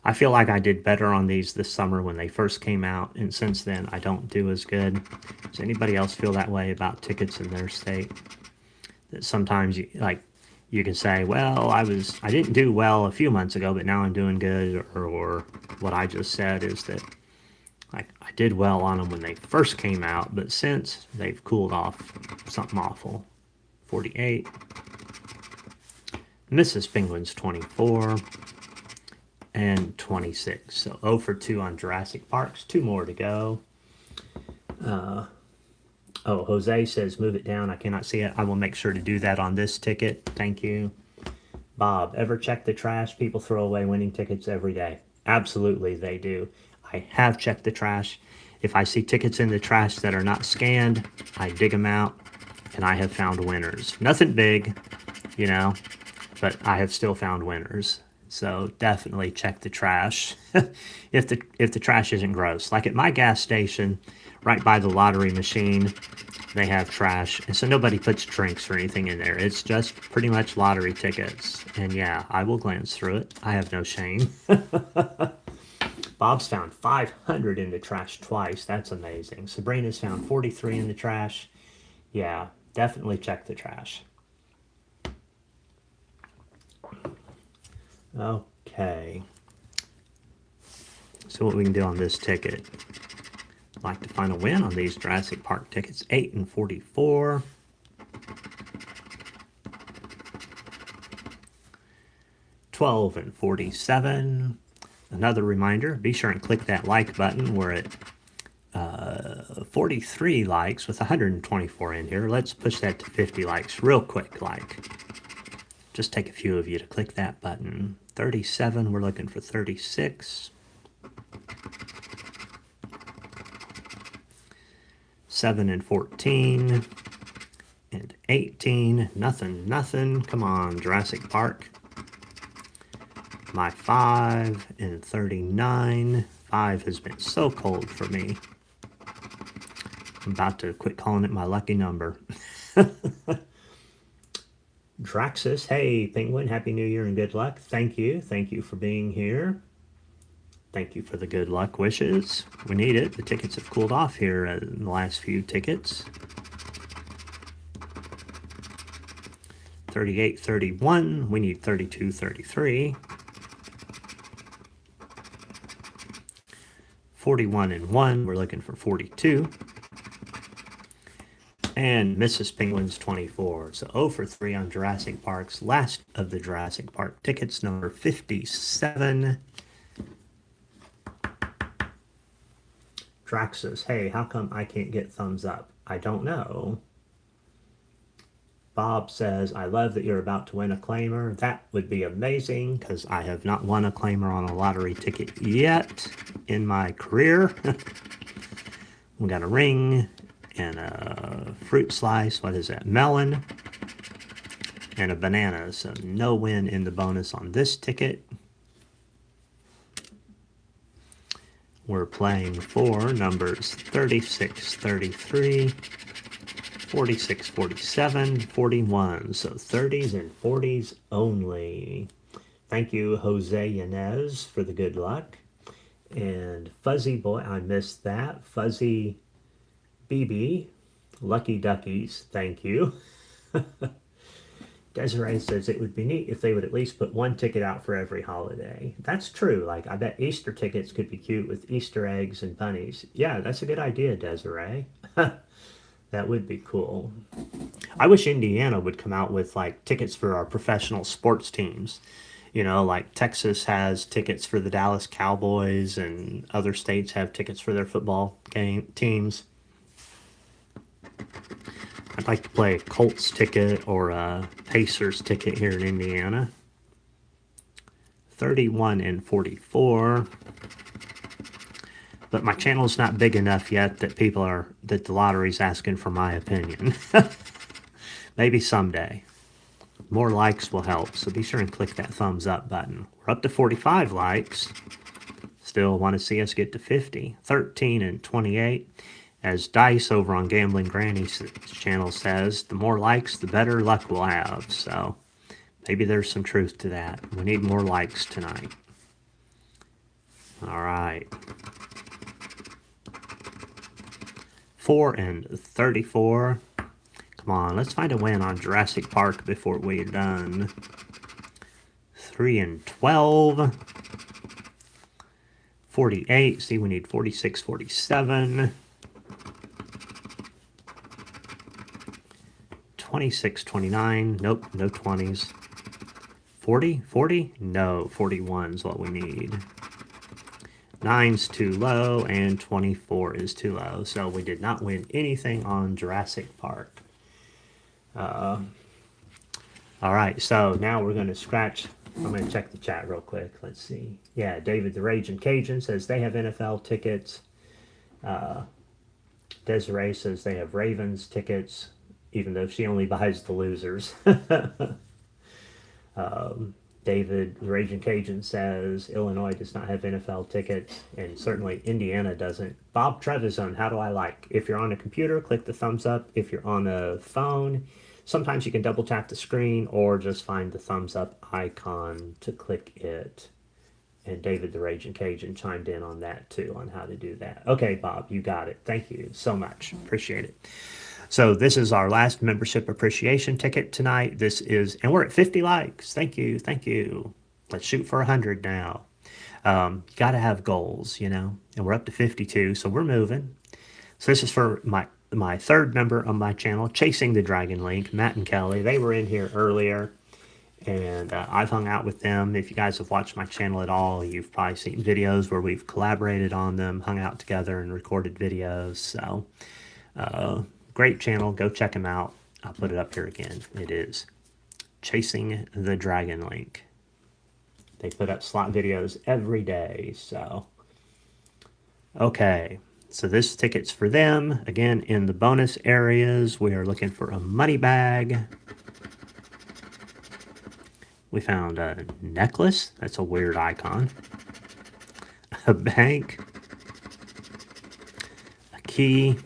I feel like I did better on these this summer when they first came out, and since then I don't do as good. Does anybody else feel that way about tickets in their state? That sometimes you can say, well, I didn't do well a few months ago, but now I'm doing good, or what I just said is that I did well on them when they first came out, but since they've cooled off something awful. 48. Mrs. Penguin's 24. And 26. So 0 for 2 on Jurassic Parks. 2 more to go. Jose says move it down. I cannot see it. I will make sure to do that on this ticket. Thank you. Bob, ever check the trash? People throw away winning tickets every day. Absolutely, they do. I have checked the trash. If I see tickets in the trash that are not scanned, I dig them out, and I have found winners. Nothing big, but I have still found winners. So definitely check the trash if the trash isn't gross. Like at my gas station, right by the lottery machine, they have trash. And so nobody puts drinks or anything in there. It's just pretty much lottery tickets. And yeah, I will glance through it. I have no shame. Bob's found 500 in the trash twice. That's amazing. Sabrina's found 43 in the trash. Yeah, definitely check the trash. Okay. So what we can do on this ticket. I'd like to find a win on these Jurassic Park tickets. 8 and 44. 12 and 47. another reminder, be sure and click that like button. We're at 43 likes with 124 in here. Let's push that to 50 likes real quick. Just take a few of you to click that button. 37, we're looking for 36. 7 and 14 and 18. Nothing. Come on, Jurassic Park. My 5 and 39. 5 has been so cold for me. I'm about to quit calling it my lucky number. Draxus, hey, Penguin, Happy New Year and good luck. Thank you. Thank you for being here. Thank you for the good luck wishes. We need it. The tickets have cooled off here in the last few tickets. 38, 31. We need 32, 33. 41 and 1. We're looking for 42. And Mrs. Penguin's 24. So 0 for 3 on Jurassic Park's last of the Jurassic Park tickets, number 57. Draxus, hey, how come I can't get thumbs up? I don't know. Bob says, I love that you're about to win a claimer. That would be amazing because I have not won a claimer on a lottery ticket yet in my career. We got a ring and a fruit slice. What is that? Melon and a banana. So no win in the bonus on this ticket. We're playing for numbers 36, 33, 46, 47, 41. So 30s and 40s only. Thank you, Jose Yanez, for the good luck. And Fuzzy Boy, I missed that. Fuzzy BB, Lucky Duckies, thank you. Desiree says it would be neat if they would at least put one ticket out for every holiday. That's true. Like, I bet Easter tickets could be cute with Easter eggs and bunnies. Yeah, that's a good idea, Desiree. That would be cool. I wish Indiana would come out with, like, tickets for our professional sports teams. You know, like Texas has tickets for the Dallas Cowboys and other states have tickets for their football teams. I'd like to play a Colts ticket or a Pacers ticket here in Indiana. 31 and 44. But my channel's not big enough yet that that the lottery's asking for my opinion. Maybe someday. More likes will help, so be sure and click that thumbs up button. We're up to 45 likes. Still want to see us get to 50. 13 and 28. As Dice over on Gambling Granny's channel says, the more likes, the better luck we'll have. So maybe there's some truth to that. We need more likes tonight. All right. 4 and 34. Come on, let's find a win on Jurassic Park before we're done. 3 and 12. 48. See, we need 46, 47. 26, 29. Nope, no 20s. 40, 40? No, 41 is what we need. 9's too low, and 24 is too low. So we did not win anything on Jurassic Park. All right, so now we're going to scratch. I'm going to check the chat real quick. Let's see. Yeah, David the Raging Cajun says they have NFL tickets. Desiree says they have Ravens tickets, even though she only buys the losers. David the Raging Cajun says Illinois does not have NFL tickets, and certainly Indiana doesn't. Bob Trevisan, how do I like? If you're on a computer, click the thumbs up. If you're on a phone, sometimes you can double tap the screen or just find the thumbs up icon to click it. And David the Raging Cajun chimed in on that too, on how to do that. Okay, Bob, you got it. Thank you so much. Appreciate it. So this is our last membership appreciation ticket tonight. And we're at 50 likes. Thank you. Thank you. Let's shoot for 100 now. You got to have goals, you know, and we're up to 52. So we're moving. So this is for my third member of my channel, Chasing the Dragon Link, Matt and Kelly. They were in here earlier And I've hung out with them. If you guys have watched my channel at all, you've probably seen videos where we've collaborated on them, hung out together, and recorded videos. So, great channel. Go check them out. I'll put it up here again. It is Chasing the Dragon Link. They put up slot videos every day. So, okay. So this ticket's for them. Again, in the bonus areas, we are looking for a money bag. We found a necklace. That's a weird icon. A bank. A key.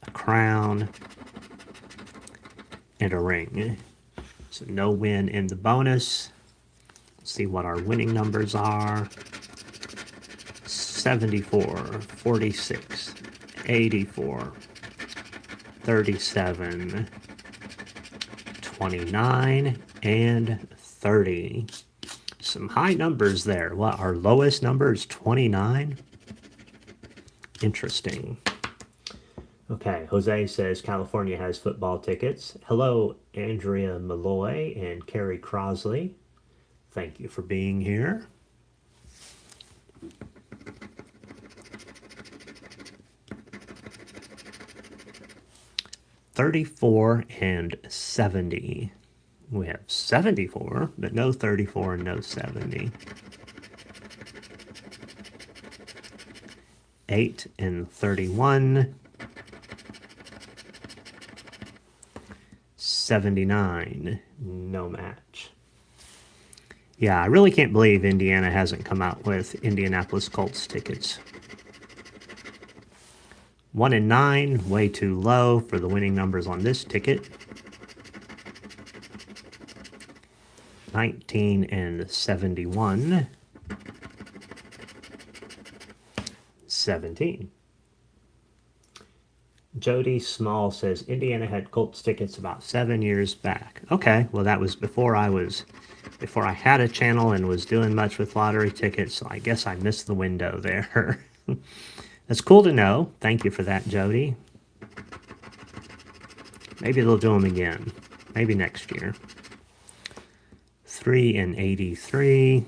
A crown. And a ring. So no win in the bonus. Let's see what our winning numbers are. 74, 46, 84, 37, 29, and 30. Some high numbers there. What, our lowest number is 29? Interesting. Okay, Jose says California has football tickets. Hello, Andrea Malloy and Carrie Crosley. Thank you for being here. $34 and $70. We have 74, but no 34 and no 70. 8 and 31. 79, no match. Yeah, I really can't believe Indiana hasn't come out with Indianapolis Colts tickets. 1 and 9, way too low for the winning numbers on this ticket. 19 and 71. 17. Jody Small says Indiana had Colts tickets about 7 years back. Okay, well that was before I had a channel and was doing much with lottery tickets, so I guess I missed the window there. That's cool to know. Thank you for that, Jody. Maybe they'll do them again. Maybe next year. 3 and 83.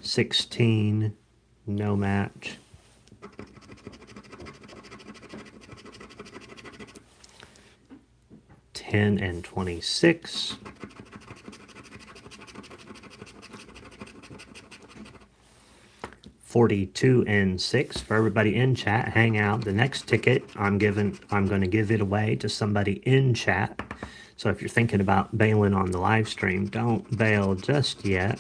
16, no match. 10 and 26. 42 and 6 for everybody in chat. Hang out. The next ticket I'm going to give it away to somebody in chat. So if you're thinking about bailing on the live stream, don't bail just yet.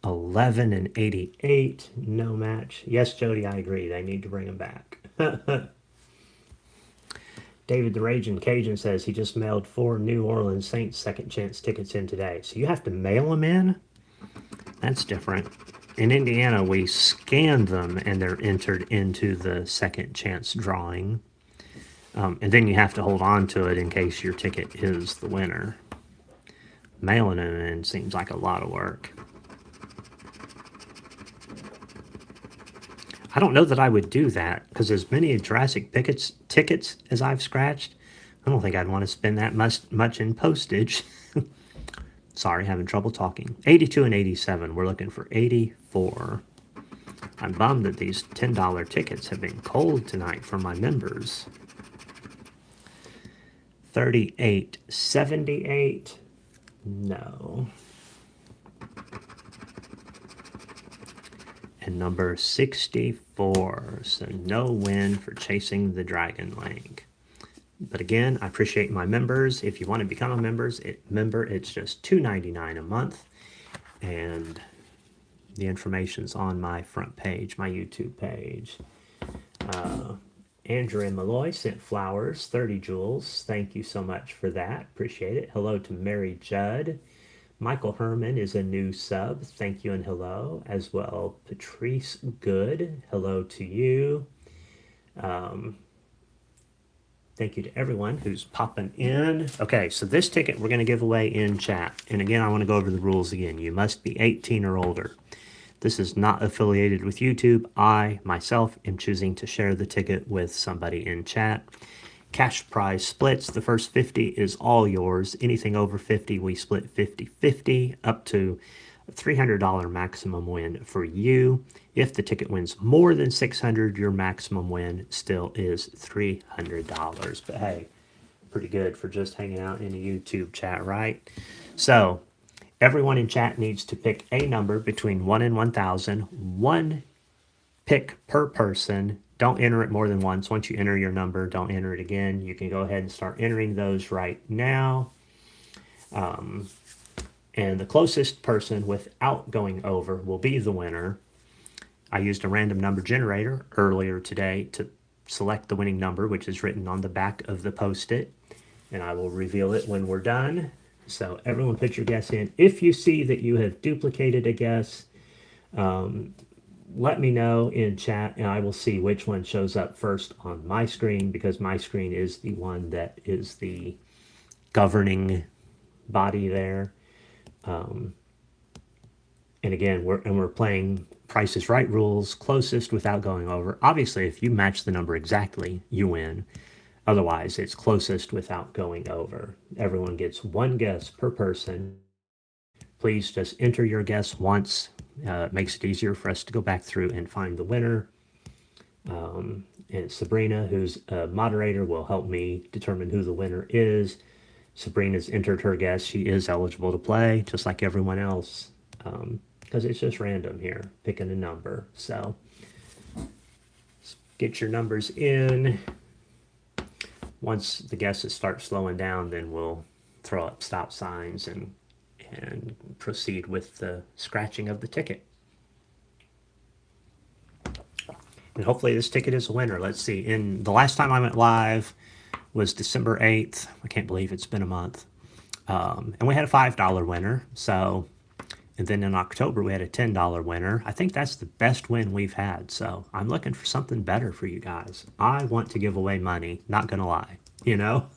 11 and 88, no match. Yes, Jody, I agree. They need to bring them back. David the Raging Cajun says he just mailed 4 New Orleans Saints second chance tickets in today. So you have to mail them in? That's different. In Indiana, we scan them and they're entered into the second chance drawing. And then you have to hold on to it in case your ticket is the winner. Mailing them in seems like a lot of work. I don't know that I would do that, because as many Jurassic tickets as I've scratched, I don't think I'd want to spend that much in postage. Sorry, having trouble talking. 82 and 87. We're looking for 84. I'm bummed that these $10 tickets have been cold tonight for my members. 38, 78. No. And number 64. So no win for Chasing the Dragon Link. But again, I appreciate my members. If you want to become a member, it's just $2.99 a month. And the information's on my front page, my YouTube page. Andrea Malloy sent flowers, 30 jewels. Thank you so much for that. Appreciate it. Hello to Mary Judd. Michael Herman is a new sub. Thank you and hello. As well, Patrice Good. Hello to you. Thank you to everyone who's popping in. Okay, so this ticket we're going to give away in chat. And again, I want to go over the rules again. You must be 18 or older. This is not affiliated with YouTube. I, myself, am choosing to share the ticket with somebody in chat. Cash prize splits. The first 50 is all yours. Anything over 50, we split 50-50 up to a $300 maximum win for you. If the ticket wins more than 600, your maximum win still is $300. But hey, pretty good for just hanging out in a YouTube chat, right? So everyone in chat needs to pick a number between 1 and 1,000. One pick per person. Don't enter it more than once. Once you enter your number, don't enter it again. You can go ahead and start entering those right now. And the closest person without going over will be the winner. I used a random number generator earlier today to select the winning number, which is written on the back of the Post-it. And I will reveal it when we're done. So everyone put your guess in. If you see that you have duplicated a guess, let me know in chat and I will see which one shows up first on my screen, because my screen is the one that is the governing body there. And again, we're playing Price is Right rules, closest without going over. Obviously, if you match the number exactly, you win. Otherwise, it's closest without going over. Everyone gets one guess per person. Please just enter your guess once. It makes it easier for us to go back through and find the winner. And Sabrina, who's a moderator, will help me determine who the winner is. Sabrina's entered her guess. She is eligible to play, just like everyone else, because it's just random here, picking a number. So get your numbers in. Once the guesses start slowing down, then we'll throw up stop signs and proceed with the scratching of the ticket. And hopefully this ticket is a winner. Let's see. In the last time I went live was December 8th. I can't believe it's been a month. And we had a $5 winner. So, and then in October we had a $10 winner. I think that's the best win we've had. So I'm looking for something better for you guys. I want to give away money, not gonna lie, you know?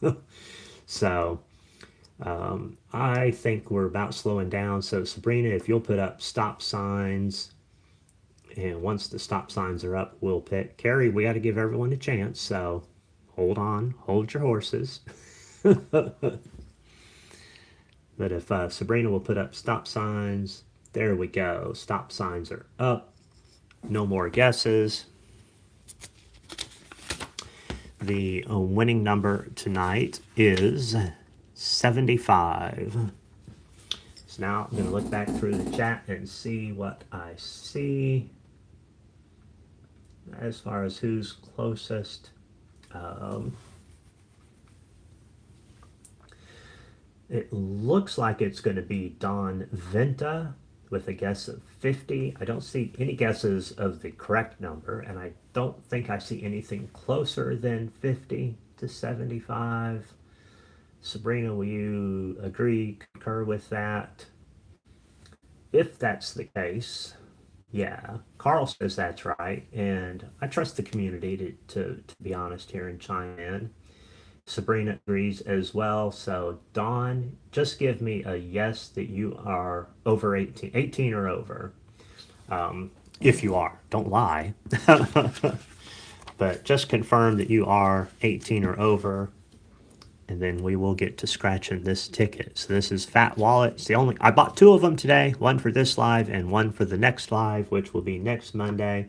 So I think we're about slowing down. So Sabrina, if you'll put up stop signs, and once the stop signs are up, we'll pick. Carrie, we got to give everyone a chance, so hold on, hold your horses. But if Sabrina will put up stop signs, there we go. Stop signs are up. No more guesses. The winning number tonight is 75. So now I'm going to look back through the chat and see what I see as far as who's closest. It looks like it's going to be Don Venta with a guess of 50. I don't see any guesses of the correct number, and I don't think I see anything closer than 50 to 75. Sabrina, will you agree, concur with that? If that's the case, yeah, Carl says that's right, and I trust the community to be honest here and chime in. Sabrina agrees as well. So Dawn, just give me a yes that you are over 18 or over. If you are, don't lie. But just confirm that you are 18 or over, and then we will get to scratching this ticket. So this is Fat Wallet. It's the only, I bought two of them today, one for this live and one for the next live, which will be next Monday.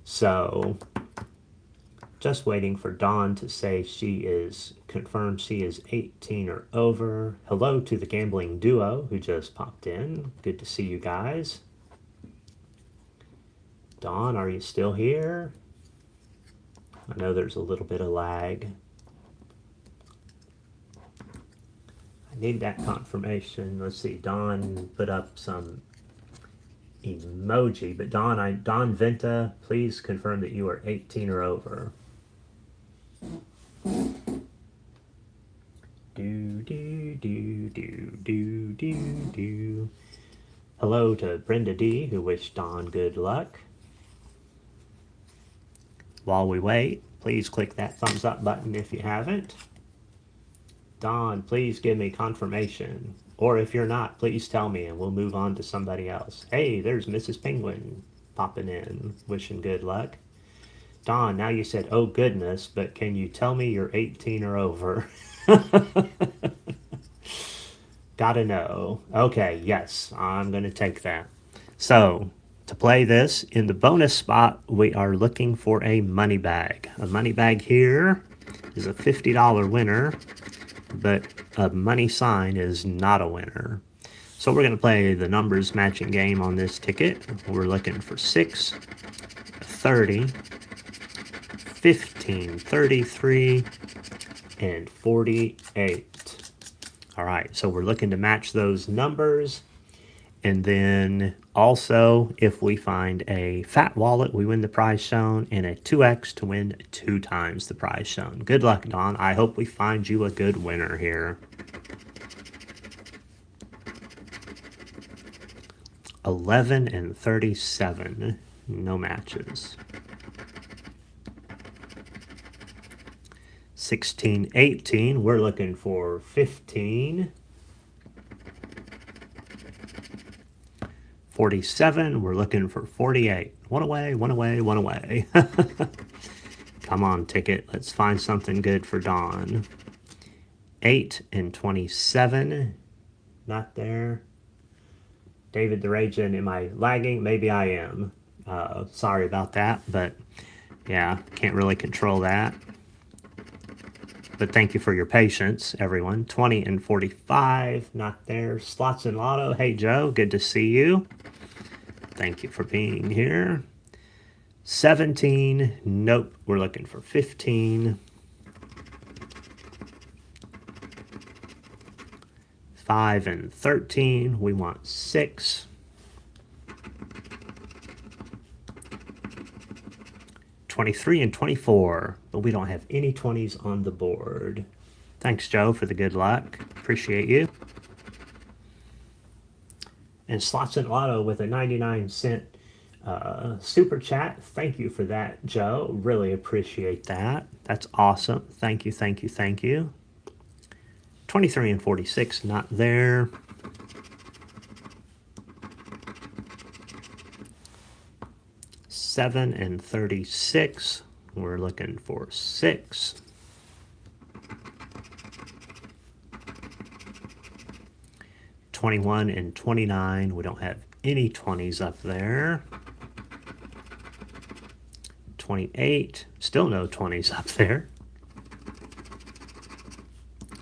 So just waiting for Dawn to say she is confirmed she is 18 or over. Hello to the gambling duo who just popped in. Good to see you guys. Dawn, are you still here? I know there's a little bit of lag. I need that confirmation. Let's see, Dawn put up some emoji, but Dawn Venta, please confirm that you are 18 or over. Do do do do do do do. Hello to Brenda D, who wished Dawn good luck. While we wait, please click that thumbs up button if you haven't. Don, please give me confirmation. Or if you're not, please tell me and we'll move on to somebody else. Hey, there's Mrs. Penguin popping in, wishing good luck. Don, now you said, oh goodness, but can you tell me you're 18 or over? Gotta know. Okay, yes, I'm gonna take that. So, to play this, in the bonus spot, we are looking for a money bag. A money bag here is a $50 winner, but a money sign is not a winner. So we're going to play the numbers matching game on this ticket. We're looking for 6, 30, 15, 33, and 48. All right, so we're looking to match those numbers. And then also, if we find a fat wallet, we win the prize shown, and a 2x to win 2 times the prize shown. Good luck, Don. I hope we find you a good winner here. 11 and 37. No matches. 16, 18. We're looking for 15. 47, we're looking for 48. One away, one away, one away. Come on, ticket. Let's find something good for Dawn. 8 and 27. Not there. David the Ragin, am I lagging? Maybe I am. Sorry about that, but yeah, can't really control that. But thank you for your patience, everyone. 20 and 45, not there. Slots and Lotto, hey Joe, good to see you. Thank you for being here. 17, nope, we're looking for 15. 5 and 13, we want 6. 23 and 24, but we don't have any 20s on the board. Thanks, Joe, for the good luck. Appreciate you. And Slots and Lotto with a 99-cent super chat. Thank you for that, Joe. Really appreciate that. That's awesome. Thank you, thank you, thank you. 23 and 46, not there. Seven and 36, we're looking for 6. 21 and 29, we don't have any 20s up there. 28, still no 20s up there.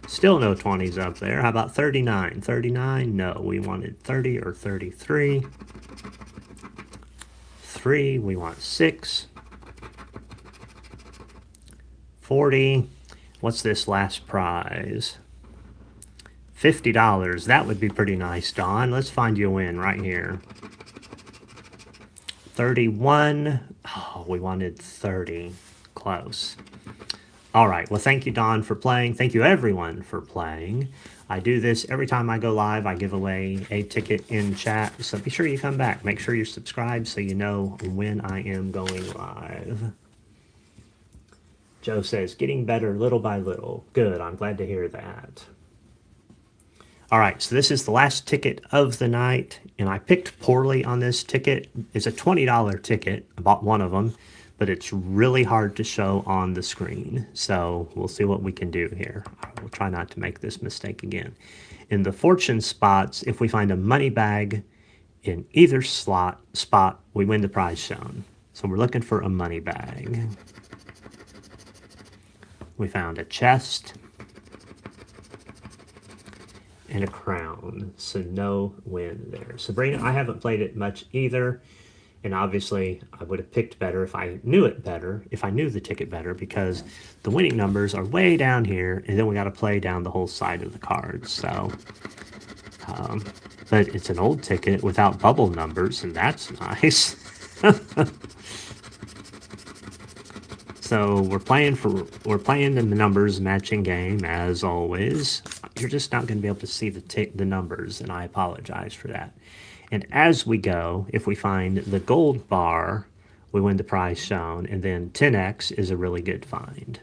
Still no 20s up there. How about 39? 39, no, we wanted 30 or 33. 3, we want 6. 40, what's this last prize? $50, that would be pretty nice, Don. Let's find you a win right here. 31, oh, we wanted 30, close. All right, well, thank you, Don, for playing. Thank you, everyone, for playing. I do this every time I go live. I give away a ticket in chat, so be sure you come back. Make sure you're subscribed so you know when I am going live. Joe says, getting better little by little. Good, I'm glad to hear that. All right, so this is the last ticket of the night, and I picked poorly on this ticket. It's a $20 ticket. I bought one of them, but it's really hard to show on the screen. So we'll see what we can do here. We'll try not to make this mistake again. In the fortune spots, if we find a money bag in either spot, we win the prize shown. So we're looking for a money bag. We found a chest and a crown, so no win there. Sabrina, I haven't played it much either, and obviously I would have picked better if I knew it better, if I knew the ticket better, because the winning numbers are way down here, and then we got to play down the whole side of the cards. So, but it's an old ticket without bubble numbers, and that's nice. So we're playing the numbers matching game as always. You're just not going to be able to see the numbers, and I apologize for that. And as we go, if we find the gold bar, we win the prize shown, and then 10x is a really good find.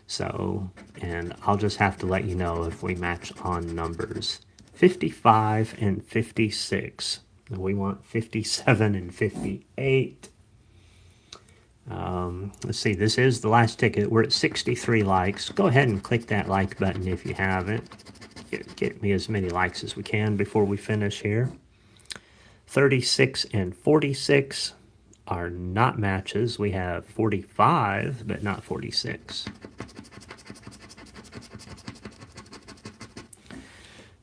So, and I'll just have to let you know if we match on numbers. 55 and 56. We want 57 and 58. Let's see, this is the last ticket. We're at 63 likes. Go ahead and click that like button if you haven't. Get me as many likes as we can before we finish here. 36 and 46 are not matches. We have 45, but not 46.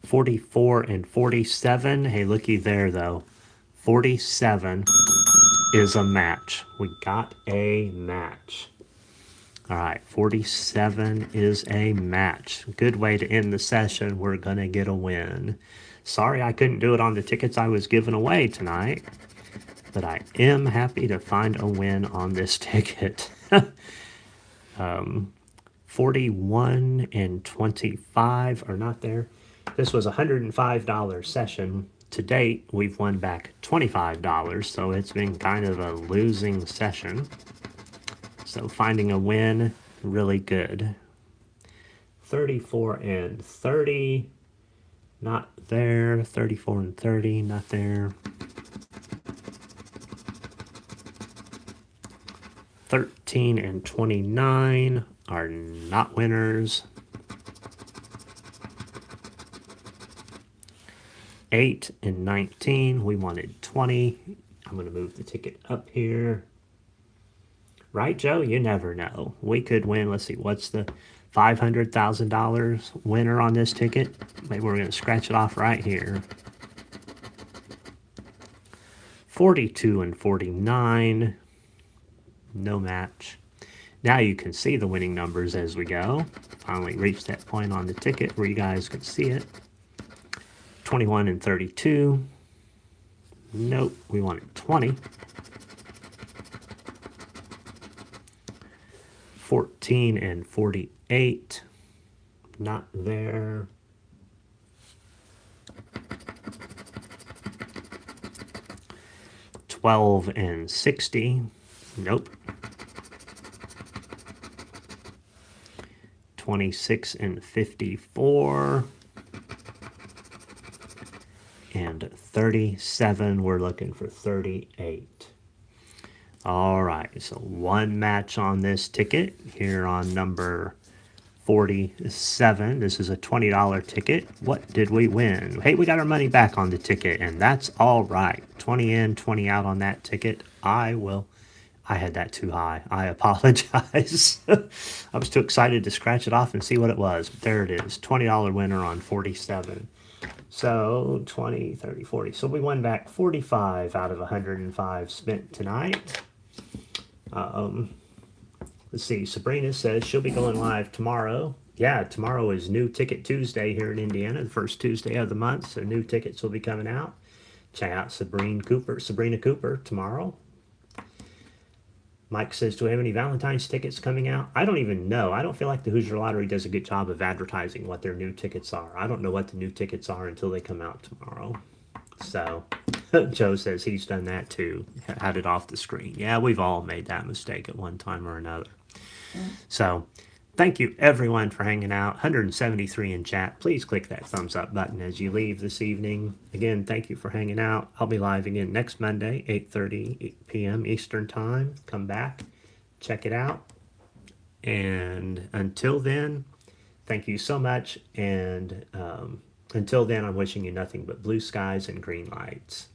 44 and 47. Hey, looky there, though. 47 is a match. We got a match. All right, 47 is a match. Good way to end the session. We're going to get a win. Sorry I couldn't do it on the tickets I was giving away tonight, but I am happy to find a win on this ticket. 41 and 25 are not there. This was a $105 session. To date, we've won back $25, so it's been kind of a losing session. So finding a win, really good. 34 and 30, not there. 34 and 30, not there. 13 and 29 are not winners. 8 and 19, we wanted 20. I'm going to move the ticket up here. Right, Joe? You never know. We could win. Let's see, what's the $500,000 winner on this ticket? Maybe we're going to scratch it off right here. 42 and 49, no match. Now you can see the winning numbers as we go. Finally reached that point on the ticket where you guys can see it. 21 and 32. Nope, we wanted 20. 14 and 48. Not there. 12 and 60. Nope. 26 and 54. And 37, we're looking for 38. All right, so one match on this ticket here on number 47. This is a $20 ticket. What did we win? Hey, we got our money back on the ticket, and that's all right. 20 in, 20 out on that ticket. I had that too high. I apologize. I was too excited to scratch it off and see what it was. But there it is, $20 winner on 47. So 20, 30, 40. So we won back 45 out of 105 spent tonight. Let's see. Sabrina says she'll be going live tomorrow. Yeah, tomorrow is New Ticket Tuesday here in Indiana, the first Tuesday of the month. So new tickets will be coming out. Check out Sabrina Cooper tomorrow. Mike says, do we have any Valentine's tickets coming out? I don't even know. I don't feel like the Hoosier Lottery does a good job of advertising what their new tickets are. I don't know what the new tickets are until they come out tomorrow. So Joe says he's done that too. Had it off the screen. Yeah, we've all made that mistake at one time or another. So thank you everyone for hanging out. 173 in chat. Please click that thumbs up button as you leave this evening. Again, thank you for hanging out. I'll be live again next Monday, 8:30 p.m. Eastern Time. Come back, check it out. And until then, thank you so much. And until then, I'm wishing you nothing but blue skies and green lights.